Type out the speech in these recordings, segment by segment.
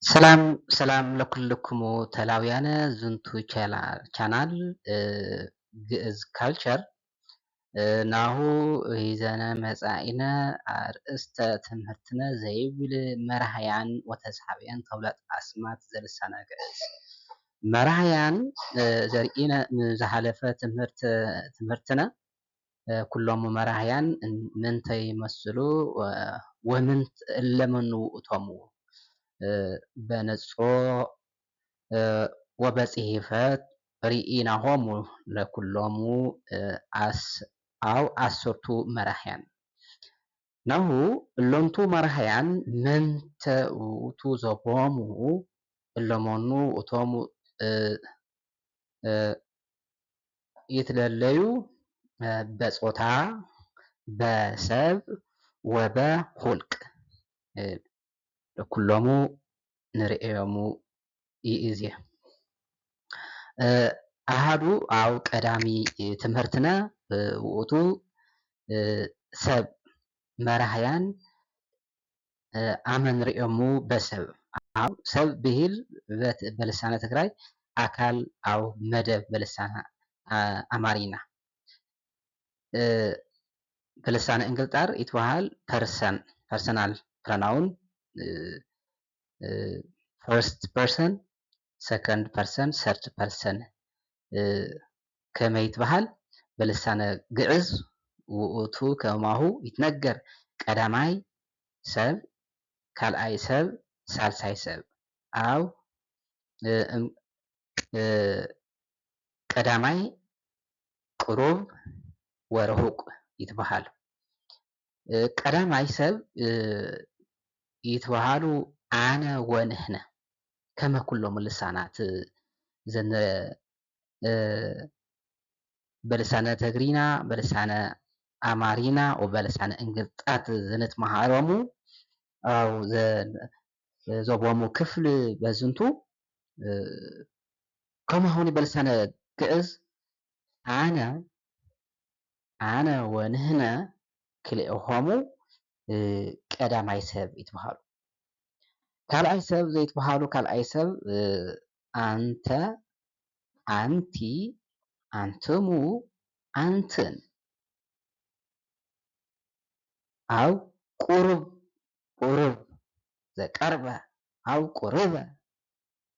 ሰላም ሰላም ለኩልክሙ ተላውያነ ዝንቱ ቻናል ግዕዝ ካልቸር ናሁ ሂዘነ መጻኢነ አርእስተ ትምህርትነ ዘይብል መራሕያን ወተሳሕብያን ተውላጥ አስማት ዘልሳነ ግዕዝ መራሕያን ዘርኢነ ንዝሓለፈ ትምህርትነ ኩሎሙ መራሕያን ምንተ ይመስሉ ወምንት እለመኑ ውእቶሙ በነጾ ወበጽሕፈት ርኢናሆሙ ለኩሎሙ አሰርቱ መራሕያን ናሁ እሎንቱ መራሕያን ምንተ ውእቱ ዘቦሙ እለመኑ ውእቶሙ ይትለለዩ በጾታ በሰብ ወበሁልቅ ለኩሎሙ ንርእዮሙ ይእዜ አሃዱ አው ቀዳሚ ትምህርትነ ውእቱ ሰብ መራሕያን አመ ንርእዮሙ በሰብ አው ሰብ ብሂል በልሳነ ትግራይ አካል አው መደብ በልሳነ አማርኛ በልሳነ እንግልጣር ይትበሃል ፐርሰናል ፕሮናውን ፈርስት ፐርሰን ሰከንድ ፐርሰን ሰርድ ፐርሰን ከመይ ይትበሃል በልሳነ ግዕዝ ውእቱ ከማሁ ይትነገር ቀዳማይ ሰብ ካልአይ ሰብ ሳልሳይ ሰብ አው ቀዳማይ ቅሩብ ወርሁቅ ይትበሃል ቀዳማይ ሰብ ይትበሃሉ አነ ወንሕነ ከመ ኩሎሙ ልሳናት ዘነ በልሳነ ትግሪና በልሳነ አማሪና ወበልሳነ እንግልጣት ዘንትመሃሮሙ አው ዘቦሙ ክፍል በዝንቱ ከመሆኑ በልሳነ ግዕዝ አነ ወንሕነ ክልኤሆሙ ቀዳማይ ሰብ ይትበሃሉ ካልአይ ሰብ ዘይትበሃሉ ካልአይ ሰብ አንተ አንቲ አንትሙ አንትን አው ቁሩብ ዘቀርበ አው ቁርበ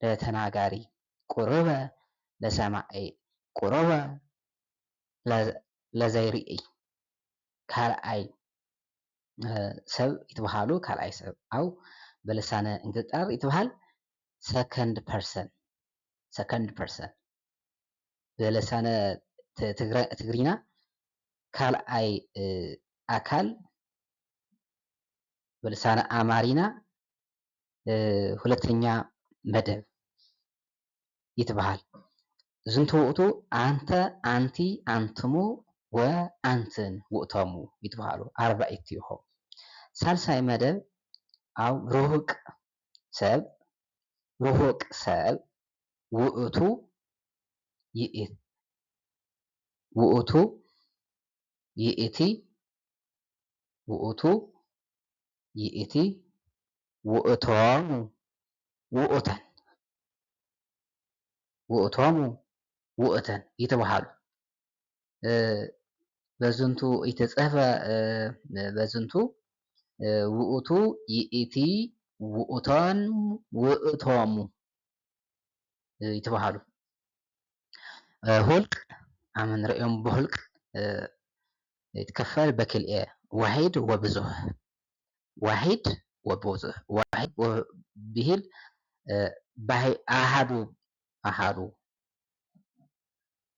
ለተናጋሪ ቁርበ ለሰማዒ ቁርበ ለዘይርኢ ካልአይ ሰብ ይትበሃሉ ካልአይ ሰብ አው በልሳነ እንግልጣር ይትበሃል ሰከንድ ፐርሰን በልሳነ ትግሪና ካልአይ አካል በልሳነ አማሪና ሁለተኛ መደብ ይትበሃል ዝንቱ ውእቱ አንተ አንቲ አንትሙ ወአንትን ውእቶሙ ይትበሃሉ አርባዕቲሆም ሳልሳይ መደብ አው ርሁቅ ሰብ ውእቱ ይእቲ ውእቶሙ ውእተን ይትበሃሉ በዝንቱ ይትጸፈ በዝንቱ ውእቱ ይእቲ ውእቶን ውእቶሙ ይትበሃሉ ሁልቅ አመ ንርእዮሙ በሁልቅ يتكفل بكلئة واحد وبزه واحد بهل باهي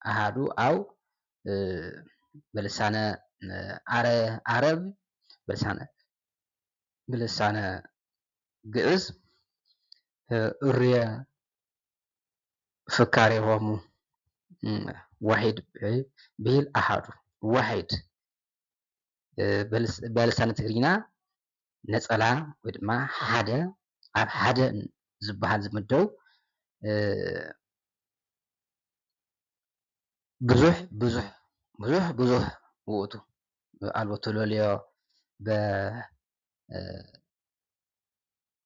أحدو أو بلسانة عرب بلسانة ግዕዝ الريا فكاري هومو واحد بهل أحدو واحد በልሳነ ትግሪና ነፀላ ወይ ድማ ሓደ ኣብ ሓደ ዝበሃል ዝምደቡ ብዙሕ ውእቱ ኣልቦ ተለልዮ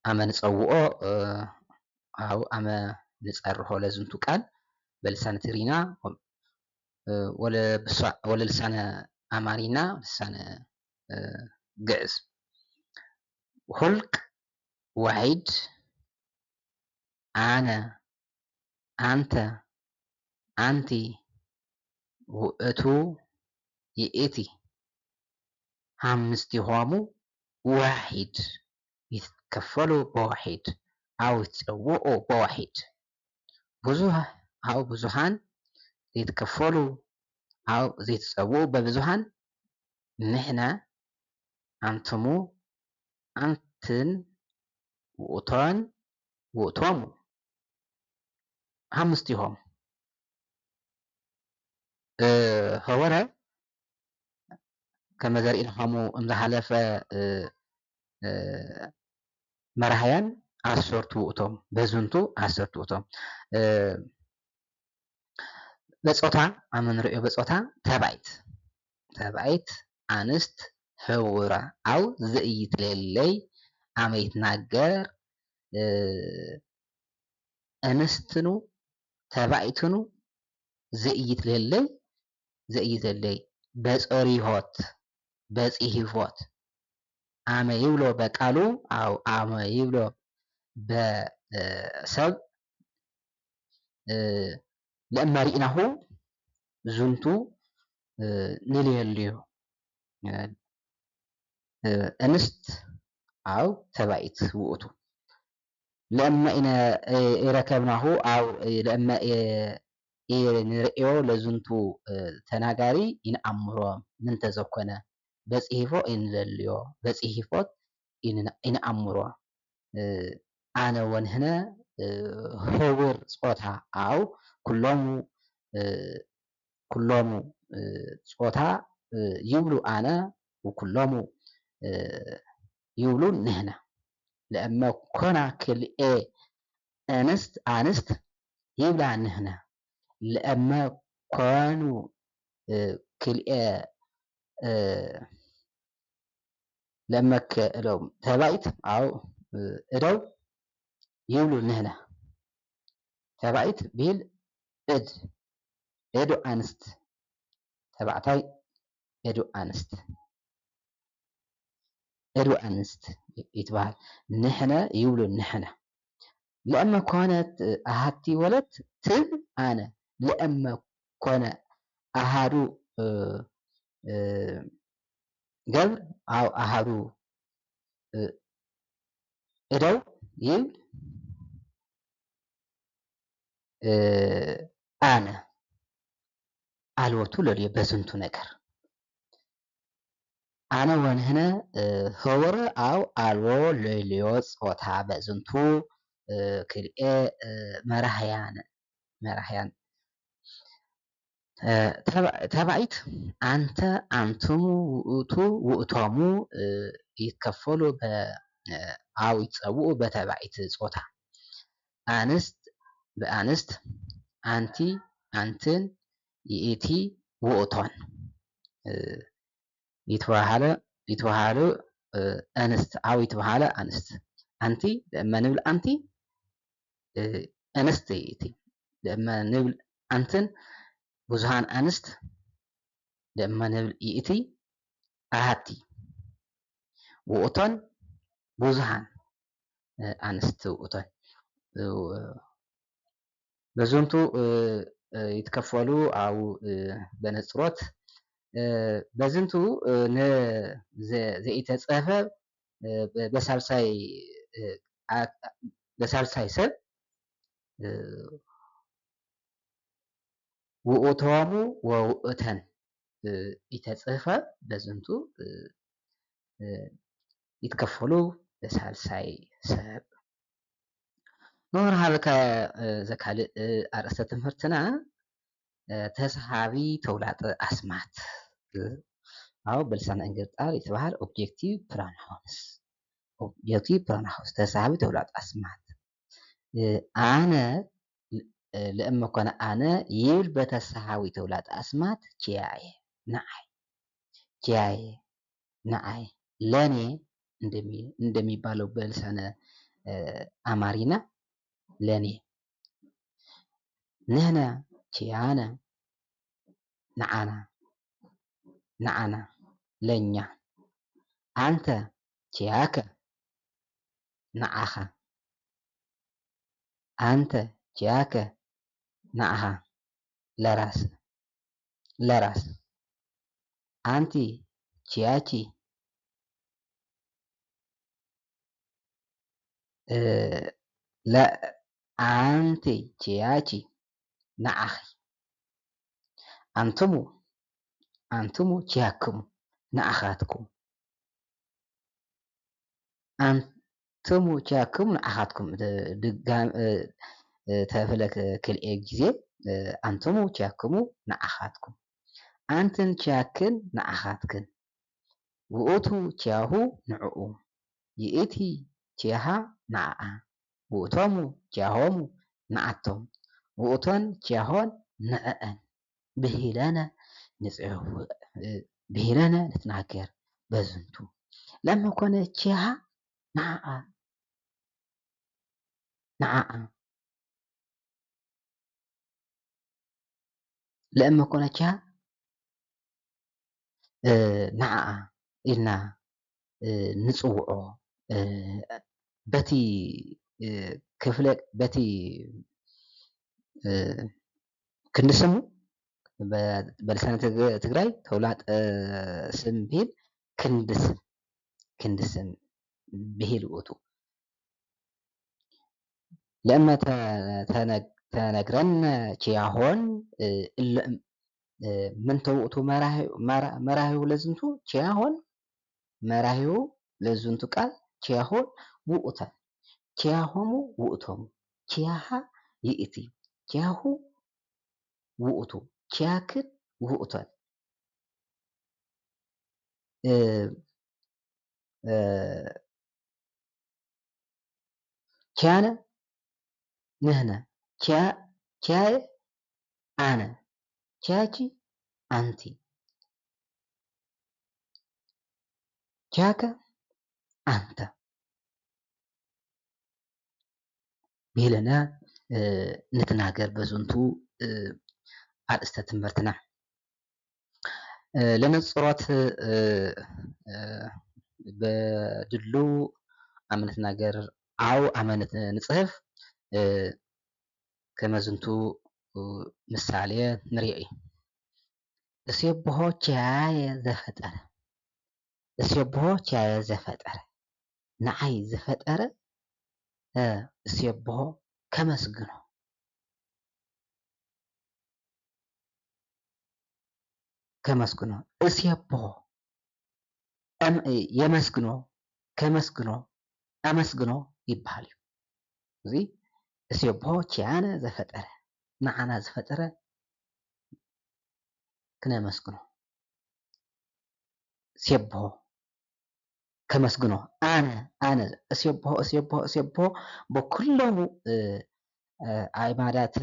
ኣመ ንፀውዖ ኣው ኣመ ንፀርሖ ለዝንቱ ቃል በልሳነ ትግርኛ ወለ ልሳነ ኣማርኛ ልሳነ ግዕዝ ሁልቅ ዋሒድ ኣነ አንተ አንቲ ውእቱ ይእቲ አምስቲሆሙ ዋሒድ ይትከፈሉ በዋሒድ አው ይትፀውዑ በዋሒድ ብዙሕ አው ብዙሓን ዘይትከፈሉ አው ዘይትፀውዑ በብዙሓን ንሕና አንትሙ አንትን ውእቶን ውእቶሙ አምስቲሆሙ ኸወረ ከመ ዘሪእናኸሙ እምዝሓለፈ መራሕያን ዓሰርቱ ውእቶም በዝንቱ ዓሰርቱ ውእቶም በፆታ ኣመ ንሪኦ በፆታ ተባዒት ኣንስት ህውራ ኣው ዘእይትለለይ ኣመ ይትናገር እንስትኑ ተባዒትኑ ዘእይትለለይ በፀሪሆት በፂሂፎት ኣመ ይብሎ በቃሉ ኣው ኣመ ይብሎ በሰብ ለእመ ሪእናሁ ዝንቱ ንልየልዮ እንስት ኣው ተባዒት ውእቱ ለእመ ኢና ይረከብናሁ ኣው ለእመ ንሪኦ ለዝንቱ ተናጋሪ ይንኣምሮ ምንተ ዘኮነ በፂሂፎ ይንለልዮ በፂሂፎት ይንኣምሮ ኣነ ወንህነ ህቡር ፆታ ኣው ኩሎሙ ፆታ ይብሉ ኣነ ወኩሎሙ ይብሉ ንሕና ለእመ ኮና ክልኤ ኣንስት ይብላ ንሕና ለእመ ኮኑ ክልኤ ለእመ ክእሎም ተባዒት ኣው እደው ይብሉ ንሕና ተባዒት ቢል እዱ ኣንስት ተባዕታይ እዱ ኣንስት ይትበሃል ንሕነ ይብሉ ንሕና ለእመ ኮነት ኣሃቲ ወለት ትብል ኣነ ለእመ ኮነ ኣሃዱ ገብር ኣው ኣሃዱ እደው ይብል ኣነ ኣልወቱ ለልዮ በዝንቱ ነገር ኣነ ወንህነ ኸወረ ኣው ኣልዎ ለልዮ ፆታ በዝንቱ ክልኤ መራሕያን ተባዒት አንተ አንትሙ ውእቱ ውእቶሙ ይትከፈሉ ኣው ይትፀውዑ በተባዒት ፆታ ኣንስት በኣንስት አንቲ አንትን ይእቲ ውእቶን ይትበሃሉ እንስት ኣው ይትበሃለ ኣንስት አንቲ ለእመ ንብል አንቲ እንስት ይእቲ ለእመ ንብል አንትን ብዙሓን ኣንስት ለእመ ንብል ይእቲ ኣሃቲ ውእቶን ብዙሓን ኣንስት ውእቶን በዝንቱ ይትከፈሉ ኣው በነፅሮት በዝንቱ ዘኢተፀፈ በሳልሳይ ሰብ ውእቶሙ ወውእተን ይተፅፈ በዝንቱ ይትከፈሉ በሳልሳይ ሰብ ንወርሃልከ ዘካልእ ኣርእስተ ትምህርትና ተሰሓቢ ተውላጠ ኣስማት ኣው በልሳነ እንግሊዝ ይትበሃል ኦብጀክቲቭ ፕሮናውንስ ተሰሓቢ ተውላጠ ኣስማት ኣነ ለእመ ኮነ ኣነ ይብል በተሰሓቢ ተውላጠ ኣስማት ኪያየ ንዓየ ለኔ እንደሚባለው በልሳነ አማሪና ለኔ፣ ንሕና ኪያነ ንዓና፣ ንዓና ለኛ፣ አንተ ኪያከ ንዓኻ፣ አንተ ኪያከ ንዓኻ ለራስ፣ ለራስ፣ አንቲ ኪያኪ አንቲ ኪያኪ ንዓኺ፣ አንትሙ፣ አንትሙ ኪያክሙ ንዓኻትኩም፣ አንትሙ ኪያክሙ ንዓኻትኩም። ድጋሚ ተፍለክ ክልኤ ግዜ አንትሙ ኪያክሙ ንዓኻትኩም፣ አንትን ኪያክን ንዓኻትክን፣ ውእቱ ኪያሁ ንዕኡ፣ ይእቲ ኪያሃ ንዓዓ፣ ውእቶሙ ኪያሆሙ ንዓቶም፣ ውእቶን ኪያሆን ንዕአን፣ ብሂለነ ንጽሕፍ፣ ብሂለነ ንትናገር በዝንቱ ለማ ኮነ ኪያሃ ንዓዓ፣ ንዓዓ ለእመ ኮነ ኪያሃ ንዓዓ ኢልና ንጽውዖ በቲ ክፍለ በቲ ክንስሙ በልሳነ ትግራይ ተውላጠ ስም ብሂል ክንድስም፣ ክንድስም ብሂል ውእቱ ለእመ ተነግረነ ኪያሆን ምንተ ውእቱ መራሂው ለዝንቱ ኪያሆን፣ መራሂው ለዝንቱ ቃል ኪያሆን ውእቶን፣ ኪያሆሙ ውእቶሙ፣ ኪያሃ ይእቲ፣ ኪያሁ ውእቱ፣ ኪያክን ውእቶን፣ ኪያነ ንሕነ፣ ኪያየ አነ፣ ኪያኪ አንቲ፣ ኪያከ አንተ ብሂለነ ንትናገር በዝንቱ አርእስተ ትምህርትና። ለነጽሮት በድሉ አመነት ነገር አው አመነት ንጽሕፍ ከመዝንቱ ምሳሌ ንሪኦ እዩ። እስየብሖ ኪያየ ዘፈጠረ፣ እስየብሖ ኪያየ ዘፈጠረ፣ ንዓይ ዝፈጠረ እስየብሖ ከመስግኖ፣ ከመስግኖ፣ እስየብሖ የመስግኖ፣ ከመስግኖ፣ አመስግኖ ይበሃል እዩ። እዚ እስየብሖ ኪያነ ዘፈጠረ፣ ንዓና ዝፈጠረ ክነመስግኖ፣ እስየብሖ ከመስግኖ፣ አነ አነ፣ እስየብሖ እስየብሖ እስየብሖ በኩሎሙ አእማዳተ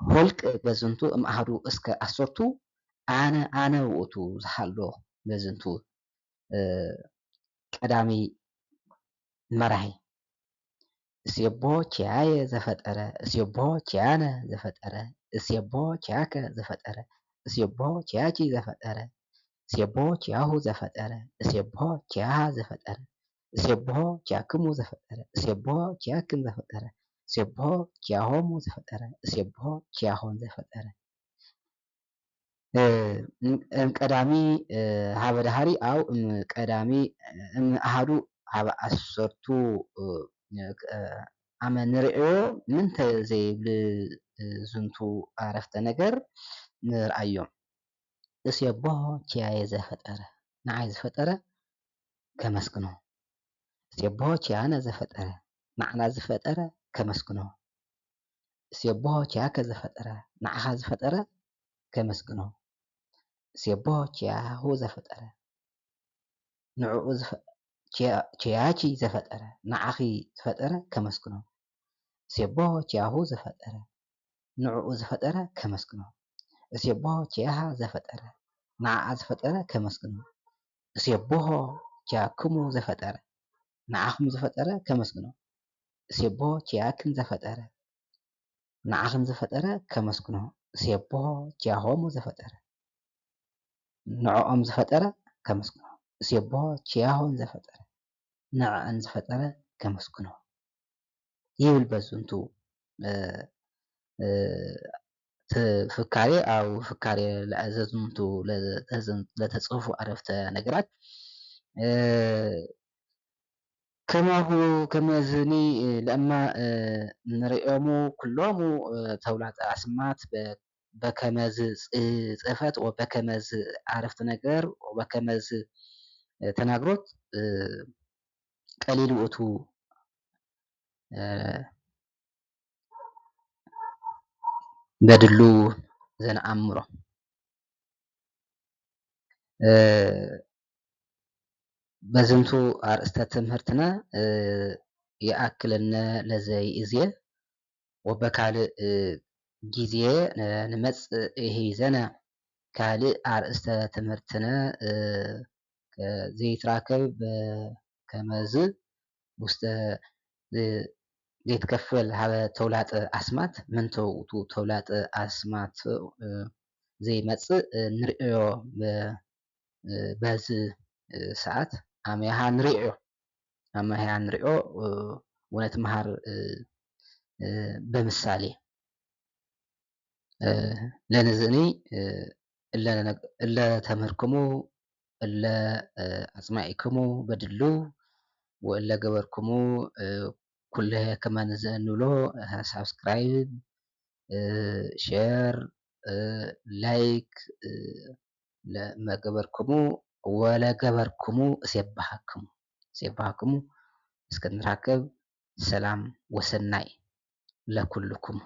ሆልቅ በዝንቱ እምአሃዱ እስከ አሰርቱ አነ አነ ውእቱ ዝሃሎ በዝንቱ ቀዳሚ መራሒ። እስየብሖ ኪያየ ዘፈጠረ፣ እስየብሖ ኪያነ ዘፈጠረ፣ እስየብሖ ኪያከ ዘፈጠረ፣ እስየብሖ ኪያኪ ዘፈጠረ፣ እስየብሖ ኪያሁ ዘፈጠረ፣ እስየብሖ ኪያሃ ዘፈጠረ፣ እስየብሖ ኪያክሙ ዘፈጠረ፣ እስየብሖ ኪያክን ዘፈጠረ፣ እስየብሖ ኪያሆሙ ዘፈጠረ፣ እስየብሖ ኪያሆን ዘፈጠረ። ቀዳሚ ሃበ ዳህሪ አው ቀዳሚ አሃዱ ሃበ አሰርቱ አመ ንሪኦ ምንተ ዘይብል ዝንቱ አረፍተ ነገር ንርአዮም። እስየብሖ ኪያየ ዘፈጠረ፣ ንዓይ ዝፈጠረ ከመስግኖ፣ እስየብሖ ኪያነ ዘፈጠረ፣ ንዓና ዝፈጠረ ከመስግኖ፣ እስየብሖ ኪያከ ዘፈጠረ፣ ንዓኻ ዝፈጠረ ከመስግኖ፣ እስየብሖ ኪያሁ ዘፈጠረ፣ ንዕኡ ኪያኪ ዘፈጠረ፣ ንዓኺ ዝፈጠረ ከመስግኖ፣ እስየብሖ ኪያሁ ዘፈጠረ፣ ንዕኡ ዝፈጠረ ከመስግኖ፣ እስየብሖ ኪያሃ ዘፈጠረ፣ ንዓዓ ዝፈጠረ ከመስግኖ፣ እስየብሖ ኪያክሙ ዘፈጠረ ንዓኹም ዝፈጠረ ከመስግኖ እሴቦ ኪያክን ዘፈጠረ ንዓኽን ዝፈጠረ ከመስግኖ እሴቦ ኪያሆሙ ዘፈጠረ ንዕኦም ዝፈጠረ ከመስግኖ እሴቦ ኪያሆን ዘፈጠረ ንዕአን ዝፈጠረ ከመስግኖ ይብል በዝንቱ ፍካሬ ኣብ ፍካሬ ለዘዝንቱ ለተጽፉ ዓረፍተ ነገራት ከማሁ ከመዝኒ ለእማ ንሪኦሙ ኩሎሙ ተውላጠ ኣስማት በከመዝ ጽሕፈት ወበከመዝ ዓረፍተ ነገር ወበከመዝ ተናግሮት ቀሊል ውእቱ በድሉ ዘነአምሮ በዝንቱ አርእስተ ትምህርትና ይአክለነ ለዘይእዝየ ወበካልእ ጊዜ ንመጽእ ሂዘነ ካልእ አርእስተ ትምህርትነ ዘይትራከብ ከመዝ ውስተ ዘይትከፈል ሃበ ተውላጠ ኣስማት ምንተ ውእቱ ተውላጠ ኣስማት ዘይመጽእ ንርእዮ በዚ ሰዓት ኣመያሃ ንሪኦ ወነትመሃር በምሳሌ ለነዝእኒ እለ ተምህርክሙ እለ ኣጽማዒክሙ በድሉ ወእለ ገበርክሙ ኩለየ ከመ ንዝእንብሎ ሳብስክራይብ ሼር ላይክ ለመገበርክሙ ወለገበርክሙ እሴባሃክሙ እስከ ንራከብ ሰላም ወሰናይ ለኩልክሙ